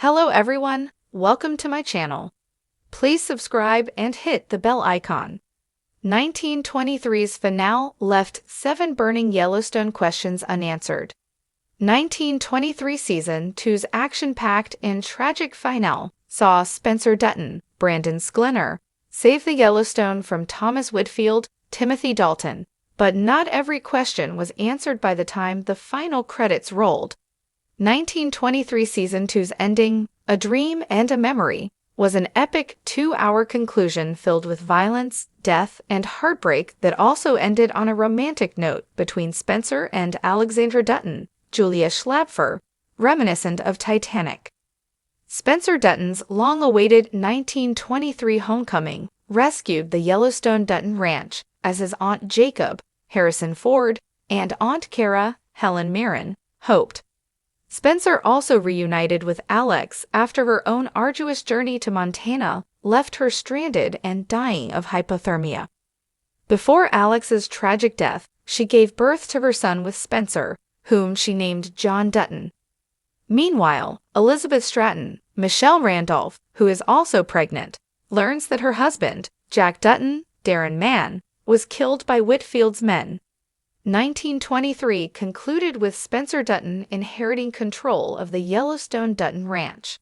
Hello everyone, welcome to my channel. Please subscribe and hit the bell icon. 1923's finale left 7 burning Yellowstone questions unanswered. 1923 Season 2's action-packed and tragic finale saw Spencer Dutton, Brandon Sklenar, save the Yellowstone from Thomas Whitfield, Timothy Dalton, but not every question was answered by the time the final credits rolled. 1923 Season 2's ending, A Dream and a Memory, was an epic 2-hour conclusion filled with violence, death, and heartbreak that also ended on a romantic note between Spencer and Alexandra Dutton, Julia Schlapfer, reminiscent of Titanic. Spencer Dutton's long-awaited 1923 homecoming rescued the Yellowstone Dutton Ranch as his Aunt Jacob, Harrison Ford, and Aunt Kara, Helen Mirren, hoped. Spencer also reunited with Alex after her own arduous journey to Montana left her stranded and dying of hypothermia. Before Alex's tragic death, she gave birth to her son with Spencer, whom she named John Dutton. Meanwhile, Elizabeth Stratton, Michelle Randolph, who is also pregnant, learns that her husband, Jack Dutton, Darren Mann, was killed by Whitfield's men. 1923 concluded with Spencer Dutton inheriting control of the Yellowstone Dutton Ranch.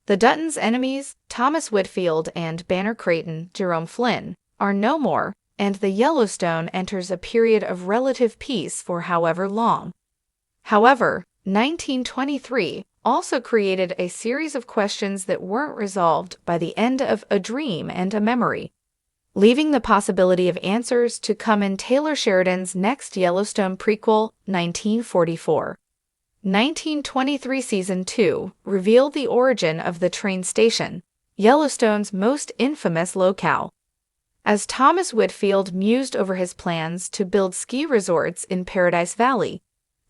The Duttons' enemies, Thomas Whitfield and Banner Creighton, Jerome Flynn, are no more, and the Yellowstone enters a period of relative peace for however long. However, 1923 also created a series of questions that weren't resolved by the end of A Dream and a Memory, leaving the possibility of answers to come in Taylor Sheridan's next Yellowstone prequel, 1944. 1923 Season 2 revealed the origin of the train station, Yellowstone's most infamous locale. As Thomas Whitfield mused over his plans to build ski resorts in Paradise Valley,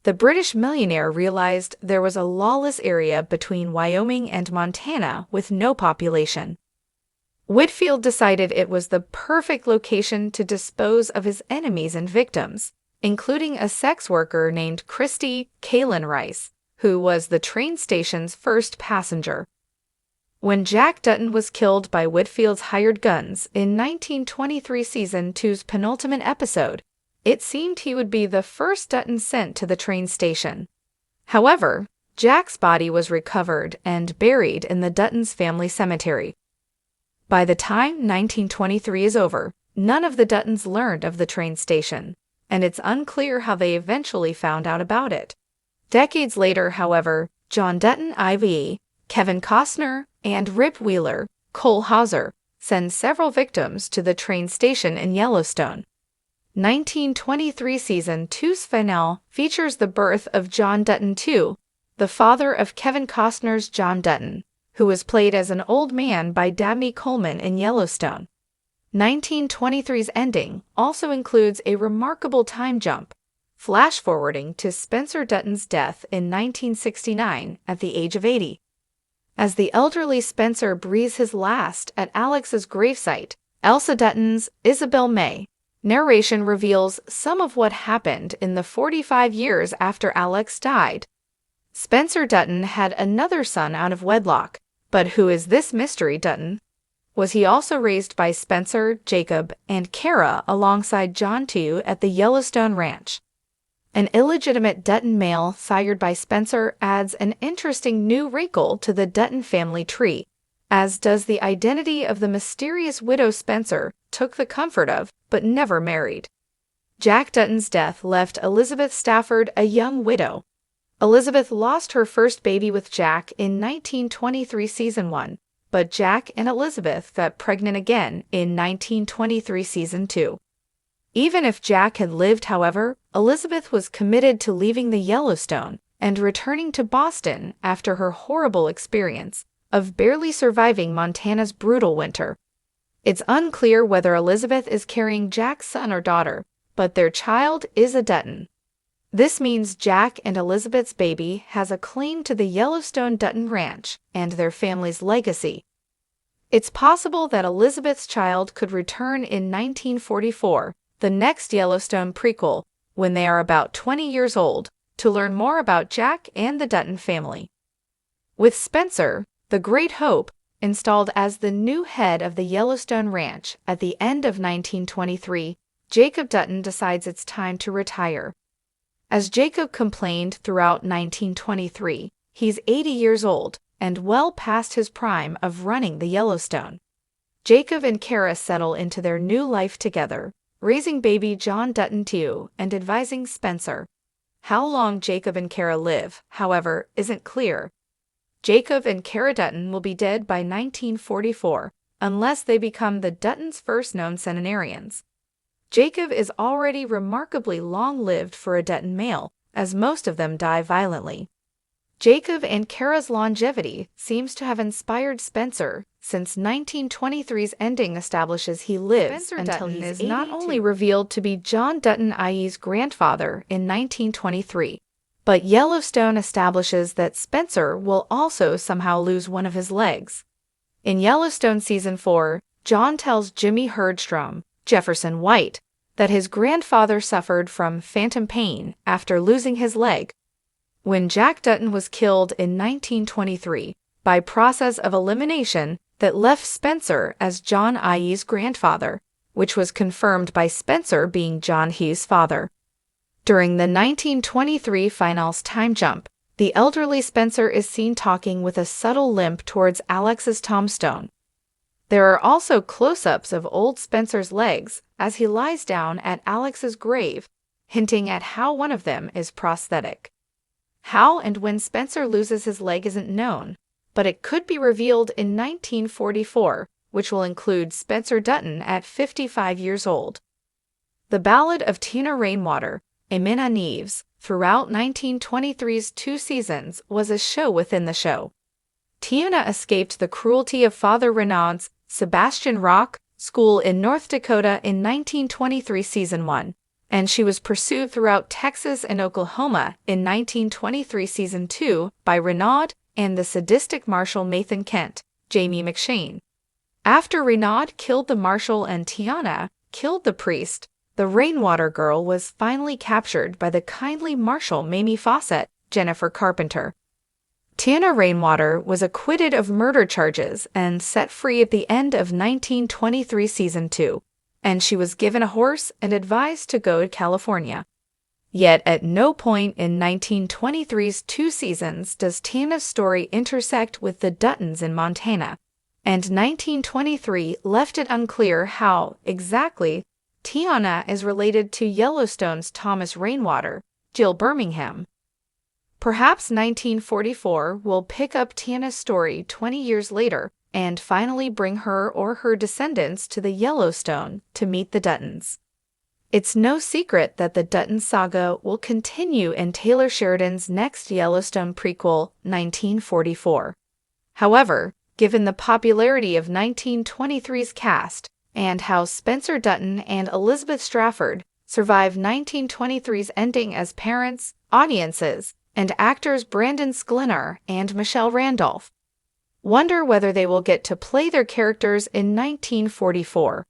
the British millionaire realized there was a lawless area between Wyoming and Montana with no population. Whitfield decided it was the perfect location to dispose of his enemies and victims, including a sex worker named Christy Kaylin Rice, who was the train station's first passenger. When Jack Dutton was killed by Whitfield's hired guns in 1923 Season 2's penultimate episode, it seemed he would be the first Dutton sent to the train station. However, Jack's body was recovered and buried in the Duttons' family cemetery. By the time 1923 is over, none of the Duttons learned of the train station, and it's unclear how they eventually found out about it. Decades later, however, John Dutton IV, Kevin Costner, and Rip Wheeler, Cole Hauser, send several victims to the train station in Yellowstone. 1923 Season 2's finale features the birth of John Dutton II, the father of Kevin Costner's John Dutton, who was played as an old man by Dabney Coleman in Yellowstone. 1923's ending also includes a remarkable time jump, flash-forwarding to Spencer Dutton's death in 1969 at the age of 80. As the elderly Spencer breathes his last at Alex's gravesite, Elsa Dutton's Isabel May, narration reveals some of what happened in the 45 years after Alex died. Spencer Dutton had another son out of wedlock, but who is this mystery Dutton? Was he also raised by Spencer, Jacob, and Kara alongside John II at the Yellowstone Ranch? An illegitimate Dutton male sired by Spencer adds an interesting new wrinkle to the Dutton family tree, as does the identity of the mysterious widow Spencer took the comfort of, but never married. Jack Dutton's death left Elizabeth Stafford a young widow. Elizabeth lost her first baby with Jack in 1923 Season 1, but Jack and Elizabeth got pregnant again in 1923 Season 2. Even if Jack had lived, however, Elizabeth was committed to leaving the Yellowstone and returning to Boston after her horrible experience of barely surviving Montana's brutal winter. It's unclear whether Elizabeth is carrying Jack's son or daughter, but their child is a Dutton. This means Jack and Elizabeth's baby has a claim to the Yellowstone Dutton Ranch and their family's legacy. It's possible that Elizabeth's child could return in 1944, the next Yellowstone prequel, when they are about 20 years old, to learn more about Jack and the Dutton family. With Spencer, the Great Hope, installed as the new head of the Yellowstone Ranch at the end of 1923, Jacob Dutton decides it's time to retire. As Jacob complained throughout 1923, he's 80 years old and well past his prime of running the Yellowstone. Jacob and Kara settle into their new life together, raising baby John Dutton too and advising Spencer. How long Jacob and Kara live, however, isn't clear. Jacob and Kara Dutton will be dead by 1944, unless they become the Duttons' first known centenarians. Jacob is already remarkably long-lived for a Dutton male, as most of them die violently. Jacob and Kara's longevity seems to have inspired Spencer, since 1923's ending establishes he lives until he is not only revealed to be John Dutton IE's grandfather in 1923, but Yellowstone establishes that Spencer will also somehow lose one of his legs. In Yellowstone Season 4, John tells Jimmy Herdstrom, Jefferson White, that his grandfather suffered from phantom pain after losing his leg. When Jack Dutton was killed in 1923 by process of elimination that left Spencer as John IE's grandfather, which was confirmed by Spencer being John He's father. During the 1923 finals time jump, the elderly Spencer is seen talking with a subtle limp towards Alex's tombstone. There are also close-ups of old Spencer's legs as he lies down at Alex's grave, hinting at how one of them is prosthetic. How and when Spencer loses his leg isn't known, but it could be revealed in 1944, which will include Spencer Dutton at 55 years old. The Ballad of Tina Rainwater, Amina Neves, throughout 1923's 2 seasons was a show within the show. Tina escaped the cruelty of Father Renaud's Sebastian Rock School in North Dakota in 1923 Season 1, and she was pursued throughout Texas and Oklahoma in 1923 Season 2 by Renaud and the sadistic Marshal Nathan Kent, Jamie McShane. After Renaud killed the Marshal and Tiana killed the priest, the Rainwater Girl was finally captured by the kindly Marshal Mamie Fawcett, Jennifer Carpenter. Tiana Rainwater was acquitted of murder charges and set free at the end of 1923 Season 2, and she was given a horse and advised to go to California. Yet at no point in 1923's 2 seasons does Tiana's story intersect with the Duttons in Montana, and 1923 left it unclear how, exactly, Tiana is related to Yellowstone's Thomas Rainwater, Jill Birmingham. Perhaps 1944 will pick up Tiana's story 20 years later and finally bring her or her descendants to the Yellowstone to meet the Duttons. It's no secret that the Dutton saga will continue in Taylor Sheridan's next Yellowstone prequel, 1944. However, given the popularity of 1923's cast and how Spencer Dutton and Elizabeth Strafford survive 1923's ending as parents, audiences, and actors Brandon Sklenar and Michelle Randolph, wonder whether they will get to play their characters in 1944.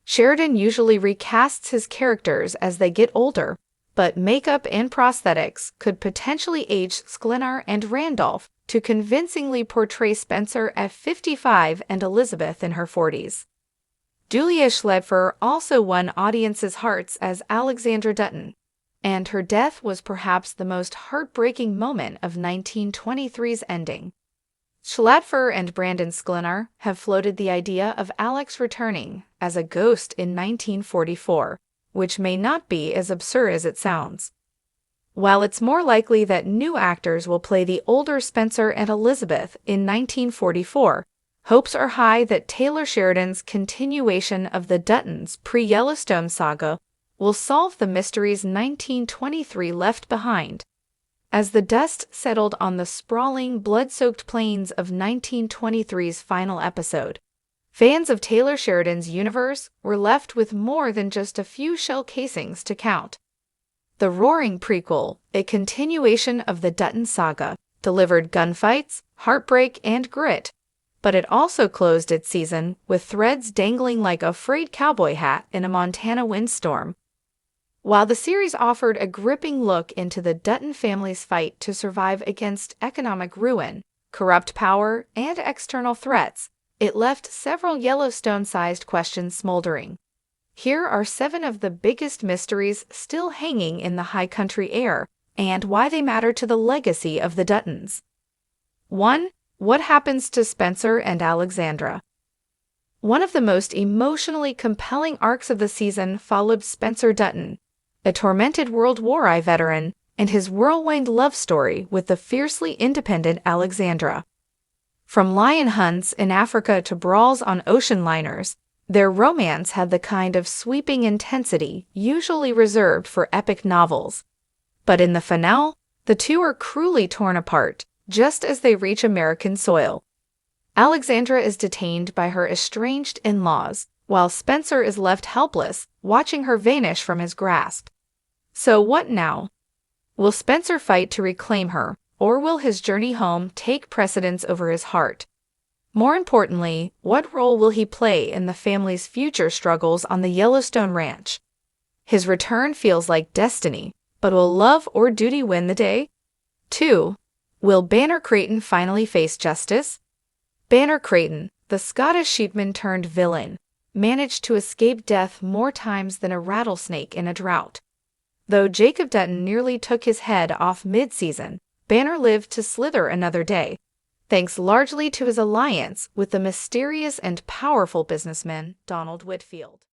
Sheridan usually recasts his characters as they get older, but makeup and prosthetics could potentially age Sklenar and Randolph to convincingly portray Spencer at 55 and Elizabeth in her 40s. Julia Schlepfer also won audiences' hearts as Alexandra Dutton, and her death was perhaps the most heartbreaking moment of 1923's ending. Schlepfer and Brandon Sklenar have floated the idea of Alex returning as a ghost in 1944, which may not be as absurd as it sounds. While it's more likely that new actors will play the older Spencer and Elizabeth in 1944, hopes are high that Taylor Sheridan's continuation of the Duttons' pre-Yellowstone saga will solve the mysteries 1923 left behind. As the dust settled on the sprawling, blood-soaked plains of 1923's final episode, fans of Taylor Sheridan's universe were left with more than just a few shell casings to count. The Roaring prequel, a continuation of the Dutton saga, delivered gunfights, heartbreak, and grit, but it also closed its season with threads dangling like a frayed cowboy hat in a Montana windstorm. While the series offered a gripping look into the Dutton family's fight to survive against economic ruin, corrupt power, and external threats, it left several Yellowstone-sized questions smoldering. Here are 7 of the biggest mysteries still hanging in the high country air, and why they matter to the legacy of the Duttons. 1. What happens to Spencer and Alexandra? One of the most emotionally compelling arcs of the season followed Spencer Dutton, a tormented World War I veteran, and his whirlwind love story with the fiercely independent Alexandra. From lion hunts in Africa to brawls on ocean liners, their romance had the kind of sweeping intensity usually reserved for epic novels. But in the finale, the two are cruelly torn apart, just as they reach American soil. Alexandra is detained by her estranged in-laws, while Spencer is left helpless, watching her vanish from his grasp. So what now? Will Spencer fight to reclaim her, or will his journey home take precedence over his heart? More importantly, what role will he play in the family's future struggles on the Yellowstone ranch? His return feels like destiny, but will love or duty win the day? 2. Will Banner Creighton finally face justice? Banner Creighton, the Scottish sheepman turned villain, managed to escape death more times than a rattlesnake in a drought. Though Jacob Dutton nearly took his head off mid-season, Banner lived to slither another day, thanks largely to his alliance with the mysterious and powerful businessman Donald Whitfield.